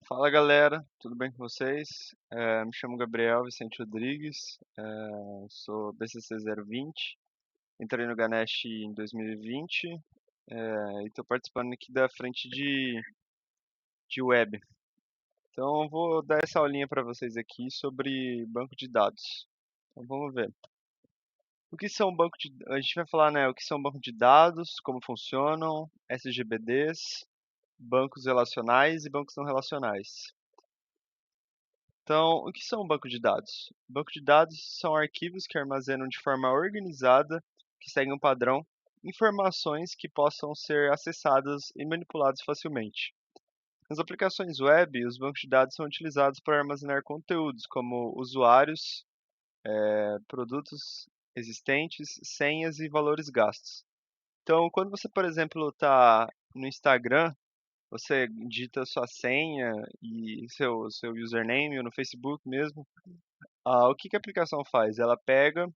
Fala galera, tudo bem com vocês? Me chamo Gabriel Vicente Rodrigues, sou BCC 020, entrei no Ganesh em 2020 e estou participando aqui da frente de web. Então eu vou dar essa aulinha para vocês aqui sobre banco de dados. Então vamos ver. O que são banco de... A gente vai falar, né, o que são banco de dados, como funcionam, SGBDs, bancos relacionais e bancos não relacionais. Então, o que são um banco de dados? Banco de dados são arquivos que armazenam de forma organizada, que seguem um padrão, informações que possam ser acessadas e manipuladas facilmente. Nas aplicações web, os bancos de dados são utilizados para armazenar conteúdos como usuários, produtos existentes, senhas e valores gastos. Então, quando você, por exemplo, está no Instagram, você digita sua senha e seu username, ou no Facebook mesmo. O que que a aplicação faz? Ela pega,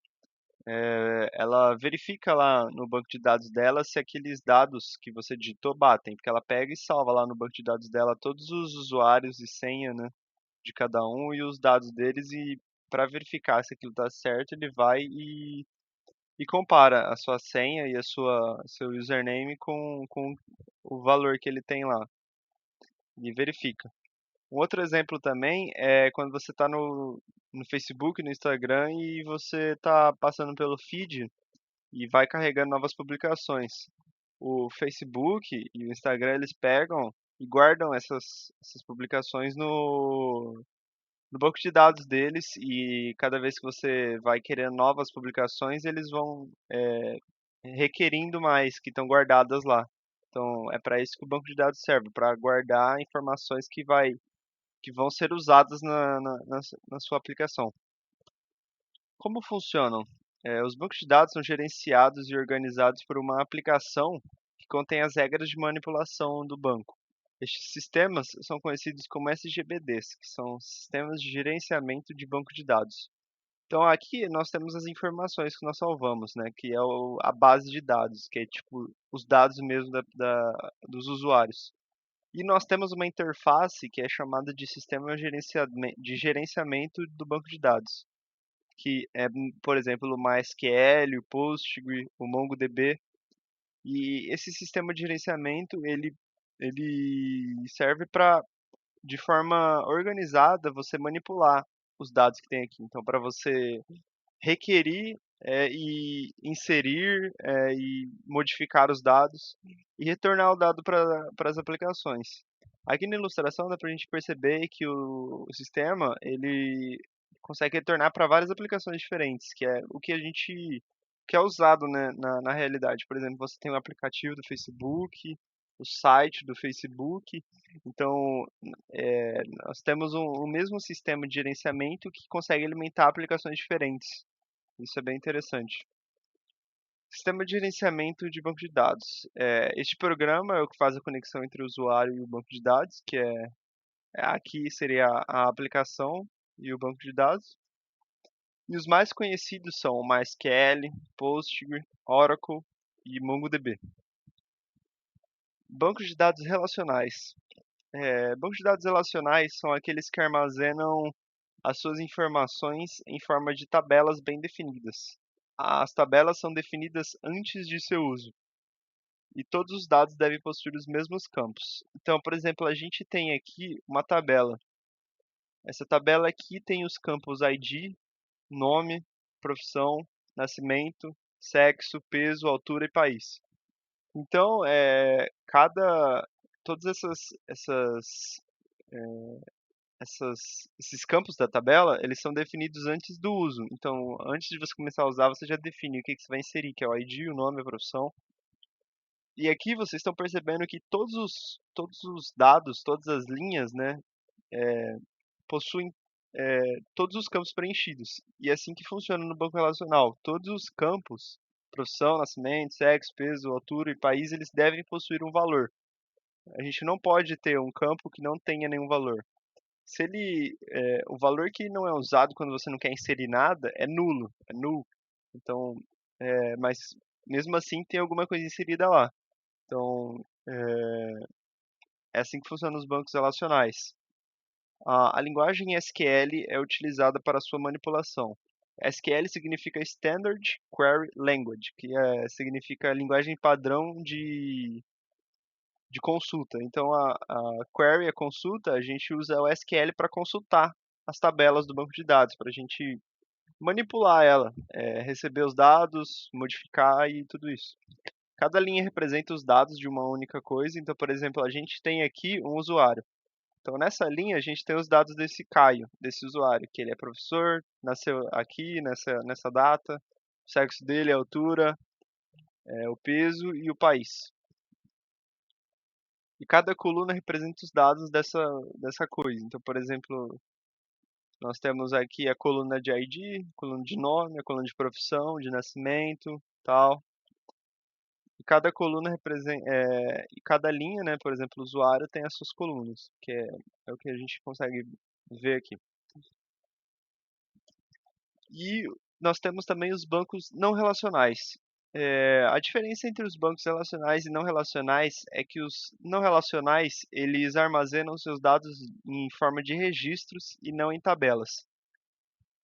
ela verifica lá no banco de dados dela se aqueles dados que você digitou batem, porque ela pega e salva lá no banco de dados dela todos os usuários e senha, né, de cada um e os dados deles, e para verificar se aquilo está certo, ele vai e compara a sua senha e seu username com o valor que ele tem lá e verifica. Um outro exemplo também é quando você está no Facebook, no Instagram e você está passando pelo feed e vai carregando novas publicações. O Facebook e o Instagram, eles pegam e guardam essas publicações no banco de dados deles, e cada vez que você vai querendo novas publicações, eles vão requerindo mais que estão guardadas lá. Então é para isso que o banco de dados serve, para guardar informações que vão ser usadas na sua aplicação. Como funcionam? Os bancos de dados são gerenciados e organizados por uma aplicação que contém as regras de manipulação do banco. Estes sistemas são conhecidos como SGBDs, que são sistemas de gerenciamento de banco de dados. Então aqui nós temos as informações que nós salvamos, né, que é a base de dados, que é tipo os dados mesmo dos usuários. E nós temos uma interface que é chamada de sistema de gerenciamento do banco de dados, que é, por exemplo, o MySQL, o Postgre, o MongoDB. E esse sistema de gerenciamento, ele serve para, de forma organizada, você manipular os dados que tem aqui. Então, para você requerir e inserir e modificar os dados e retornar o dado para as aplicações. Aqui na ilustração dá para a gente perceber que o sistema ele consegue retornar para várias aplicações diferentes, que é o que a gente que é usado, né, na realidade. Por exemplo, você tem o aplicativo do Facebook, o site do Facebook. Então, nós temos o mesmo sistema de gerenciamento que consegue alimentar aplicações diferentes. Isso é bem interessante. Sistema de gerenciamento de banco de dados. Este programa é o que faz a conexão entre o usuário e o banco de dados, que aqui seria a aplicação e o banco de dados. E os mais conhecidos são o MySQL, Postgre, Oracle e MongoDB. Bancos de dados relacionais. Bancos de dados relacionais são aqueles que armazenam as suas informações em forma de tabelas bem definidas. As tabelas são definidas antes de seu uso e todos os dados devem possuir os mesmos campos. Então, por exemplo, a gente tem aqui uma tabela. Essa tabela aqui tem os campos ID, nome, profissão, nascimento, sexo, peso, altura e país. Então, todas esses campos da tabela, eles são definidos antes do uso. Então, antes de você começar a usar, você já define o que que você vai inserir, que é o ID, o nome, a profissão. E aqui vocês estão percebendo que todos os dados, todas as linhas, né, possuem todos os campos preenchidos. E é assim que funciona no banco relacional. Todos os campos, profissão, nascimento, sexo, peso, altura e país, eles devem possuir um valor. A gente não pode ter um campo que não tenha nenhum valor. Se o valor que não é usado quando você não quer inserir nada é nulo, é null. Então, mas mesmo assim tem alguma coisa inserida lá. Então, é assim que funcionam os bancos relacionais. A linguagem SQL é utilizada para sua manipulação. SQL significa Standard Query Language, que significa linguagem padrão de consulta. Então, a query, a consulta, a gente usa o SQL para consultar as tabelas do banco de dados, para a gente manipular ela, receber os dados, modificar e tudo isso. Cada linha representa os dados de uma única coisa. Então, por exemplo, a gente tem aqui um usuário. Então, nessa linha, a gente tem os dados desse Caio, desse usuário, que ele é professor, nasceu aqui, nessa data, o sexo dele, a altura, o peso e o país. E cada coluna representa os dados dessa coisa. Então, por exemplo, nós temos aqui a coluna de ID, coluna de nome, a coluna de profissão, de nascimento, tal. E cada coluna representa, e cada linha, né, por exemplo, o usuário tem as suas colunas, que é o que a gente consegue ver aqui. E nós temos também os bancos não relacionais. A diferença entre os bancos relacionais e não relacionais é que os não relacionais, eles armazenam seus dados em forma de registros e não em tabelas.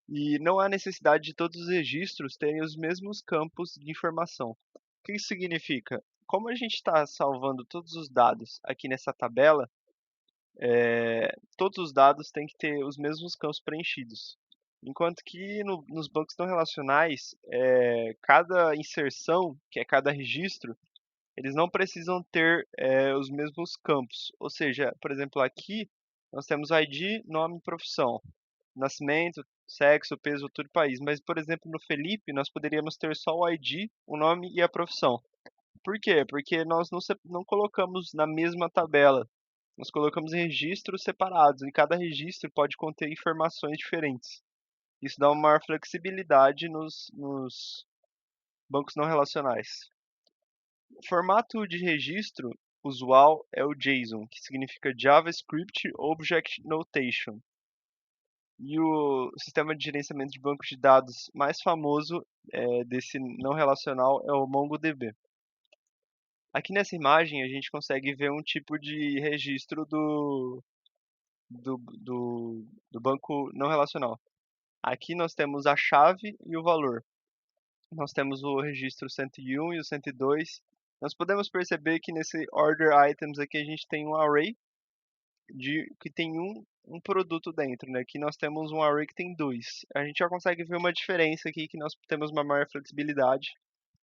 E não há necessidade de todos os registros terem os mesmos campos de informação. O que isso significa? Como a gente está salvando todos os dados aqui nessa tabela, todos os dados têm que ter os mesmos campos preenchidos. Enquanto que nos bancos não relacionais, cada inserção, que é cada registro, eles não precisam ter os mesmos campos. Ou seja, por exemplo, aqui nós temos ID, nome e profissão, nascimento, sexo, peso, altura e país. Mas, por exemplo, no Felipe, nós poderíamos ter só o ID, o nome e a profissão. Por quê? Porque nós não colocamos na mesma tabela. Nós colocamos registros separados e cada registro pode conter informações diferentes. Isso dá uma maior flexibilidade nos bancos não relacionais. O formato de registro usual é o JSON, que significa JavaScript Object Notation. E o sistema de gerenciamento de bancos de dados mais famoso desse não relacional é o MongoDB. Aqui nessa imagem a gente consegue ver um tipo de registro do, do, do banco não relacional. Aqui nós temos a chave e o valor. Nós temos o registro 101 e o 102. Nós podemos perceber que nesse order items aqui a gente tem um array que tem um produto dentro, né? Aqui nós temos um array que tem dois. A gente já consegue ver uma diferença aqui, que nós temos uma maior flexibilidade.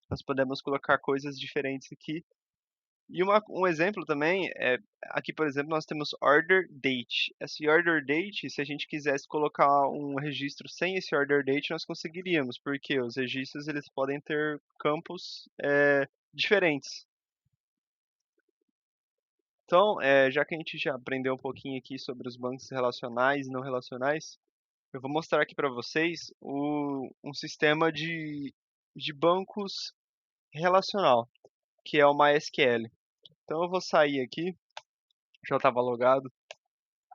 Nós podemos colocar coisas diferentes aqui. E um exemplo também aqui por exemplo, nós temos order date. Esse order date, se a gente quisesse colocar um registro sem esse order date, nós conseguiríamos, porque os registros eles podem ter campos diferentes. Então, já que a gente já aprendeu um pouquinho aqui sobre os bancos relacionais e não relacionais, eu vou mostrar aqui para vocês um sistema de bancos relacional, que é o MySQL. Então eu vou sair aqui, já estava logado.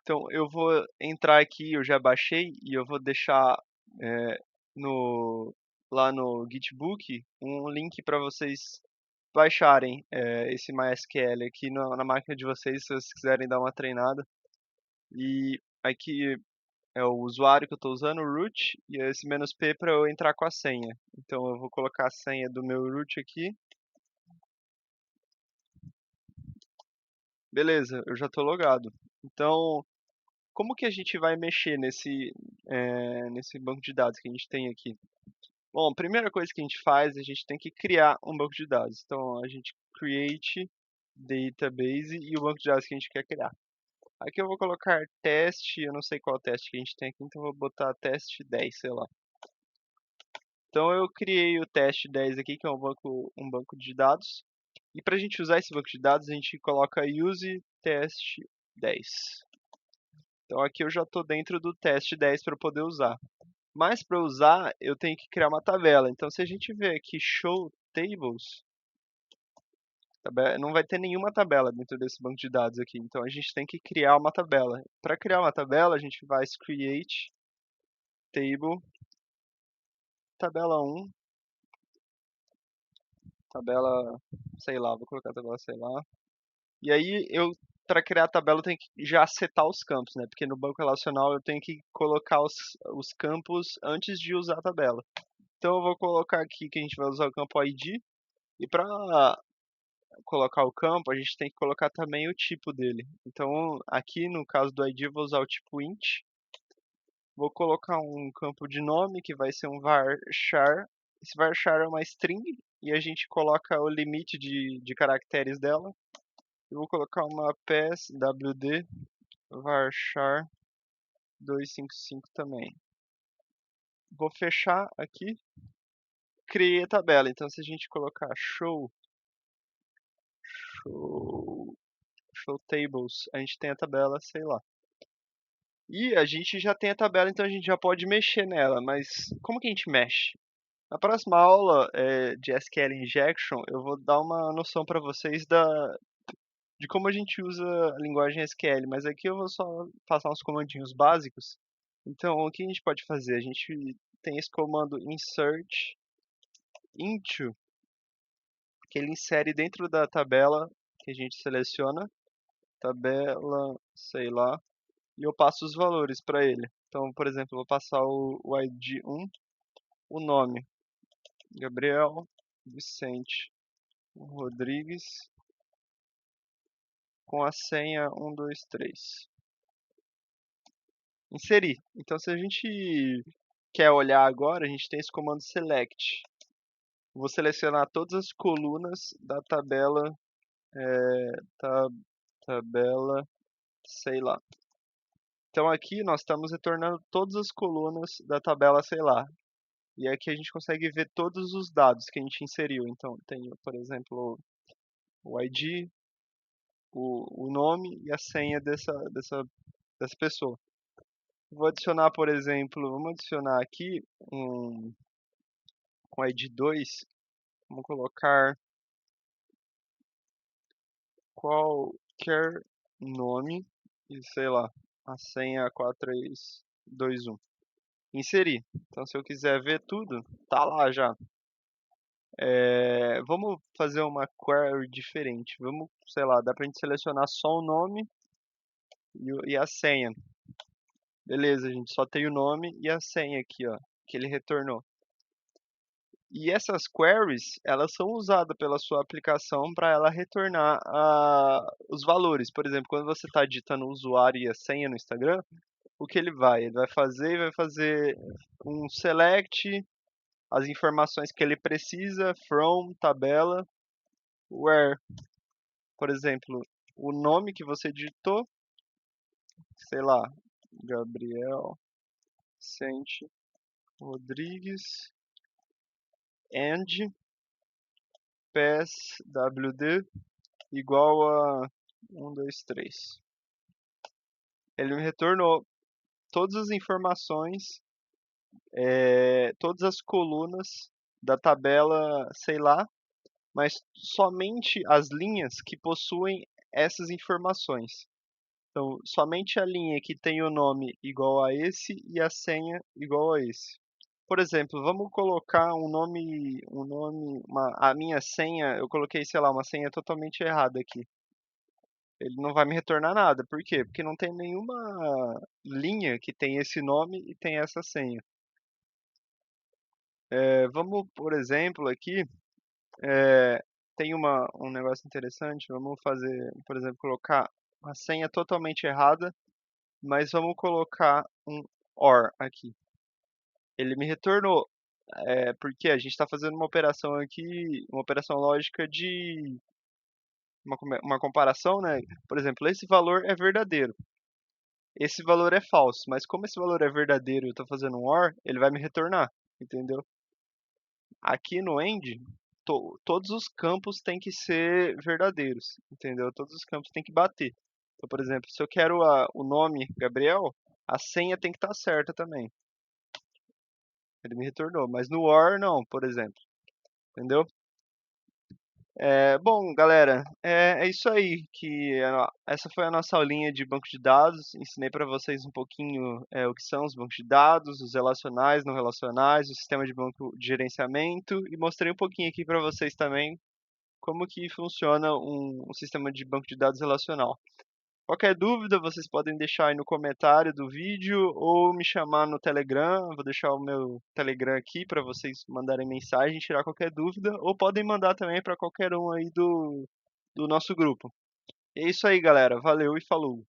Então eu vou entrar aqui, eu já baixei e eu vou deixar é, lá no Gitbook um link para vocês baixarem esse MySQL aqui na máquina de vocês, se vocês quiserem dar uma treinada. E aqui é o usuário que eu estou usando, o root, e esse "-p" para eu entrar com a senha. Então eu vou colocar a senha do meu root aqui. Beleza, eu já estou logado. Então, como que a gente vai mexer nesse banco de dados que a gente tem aqui? Bom, a primeira coisa que a gente faz, a gente tem que criar um banco de dados. Então, a gente create database e o banco de dados que a gente quer criar. Aqui eu vou colocar teste, eu não sei qual teste que a gente tem aqui, então eu vou botar teste 10, sei lá. Então eu criei o teste 10 aqui, que é um banco de dados. E para a gente usar esse banco de dados, a gente coloca use teste 10. Então aqui eu já estou dentro do teste 10 para poder usar. Mas para usar, eu tenho que criar uma tabela. Então se a gente ver aqui show tables, não vai ter nenhuma tabela dentro desse banco de dados aqui. Então a gente tem que criar uma tabela. Para criar uma tabela, a gente vai create table tabela 1, tabela, sei lá, vou colocar tabela, sei lá. E aí eu para criar a tabela eu tenho que já setar os campos, né? Porque no banco relacional eu tenho que colocar os campos antes de usar a tabela. Então eu vou colocar aqui que a gente vai usar o campo ID. E para colocar o campo, a gente tem que colocar também o tipo dele. Então aqui no caso do ID eu vou usar o tipo int. Vou colocar um campo de nome que vai ser um varchar. Esse varchar é uma string e a gente coloca o limite de caracteres dela. Eu vou colocar uma passwd varchar 255 também. Vou fechar aqui. Criei a tabela. Então se a gente colocar show, show tables, a gente tem a tabela, sei lá. E a gente já tem a tabela, então a gente já pode mexer nela. Mas como que a gente mexe? Na próxima aula de SQL Injection, eu vou dar uma noção para vocês de como a gente usa a linguagem SQL, mas aqui eu vou só passar uns comandinhos básicos. Então, o que a gente pode fazer? A gente tem esse comando insert into, que ele insere dentro da tabela que a gente seleciona, tabela, sei lá, e eu passo os valores para ele. Então, por exemplo, eu vou passar o ID 1, o nome, Gabriel Vicente Rodrigues, com a senha 123. Inserir. Então, se a gente quer olhar agora, a gente tem esse comando select. Vou selecionar todas as colunas da tabela, tabela, sei lá. Então aqui nós estamos retornando todas as colunas da tabela, sei lá. E aqui a gente consegue ver todos os dados que a gente inseriu. Então tem, por exemplo, o ID, o nome e a senha dessa pessoa. Vou adicionar, por exemplo, vamos adicionar aqui com ID 2, vamos colocar qualquer nome e, sei lá, a senha 4321. Inserir. Então, se eu quiser ver tudo, tá lá já. Vamos fazer uma query diferente. Vamos, sei lá, dá pra gente selecionar só o nome e a senha. Beleza, a gente só tem o nome e a senha aqui, ó, que ele retornou. E essas queries, elas são usadas pela sua aplicação para ela retornar os valores. Por exemplo, quando você está digitando o usuário e a senha no Instagram, o que ele vai? Ele vai fazer um select, as informações que ele precisa, from, tabela, where. Por exemplo, o nome que você digitou, sei lá, Gabriel Vicente Rodrigues, and passwd igual a 123. Ele me retornou todas as informações, todas as colunas da tabela, sei lá, mas somente as linhas que possuem essas informações. Então, somente a linha que tem o nome igual a esse e a senha igual a esse. Por exemplo, vamos colocar a minha senha, eu coloquei, sei lá, uma senha totalmente errada aqui. Ele não vai me retornar nada. Por quê? Porque não tem nenhuma linha que tem esse nome e tem essa senha. Vamos, por exemplo, aqui, tem um negócio interessante. Vamos fazer, por exemplo, colocar a senha totalmente errada, mas vamos colocar um OR aqui. Ele me retornou, porque a gente está fazendo uma operação aqui, uma operação lógica de uma comparação, né? Por exemplo, esse valor é verdadeiro. Esse valor é falso, mas como esse valor é verdadeiro e eu estou fazendo um OR, ele vai me retornar, entendeu? Aqui no end, todos os campos têm que ser verdadeiros, entendeu? Todos os campos têm que bater. Então, por exemplo, se eu quero o nome Gabriel, a senha tem que estar certa também. Ele me retornou, mas no OR não, por exemplo, entendeu? Bom, galera, é isso aí. Essa foi a nossa aulinha de banco de dados. Ensinei para vocês um pouquinho o que são os bancos de dados, os relacionais, não relacionais, o sistema de banco de gerenciamento e mostrei um pouquinho aqui para vocês também como que funciona um sistema de banco de dados relacional. Qualquer dúvida, vocês podem deixar aí no comentário do vídeo ou me chamar no Telegram. Vou deixar o meu Telegram aqui para vocês mandarem mensagem, tirar qualquer dúvida, ou podem mandar também para qualquer um aí do nosso grupo. É isso aí, galera. Valeu e falou!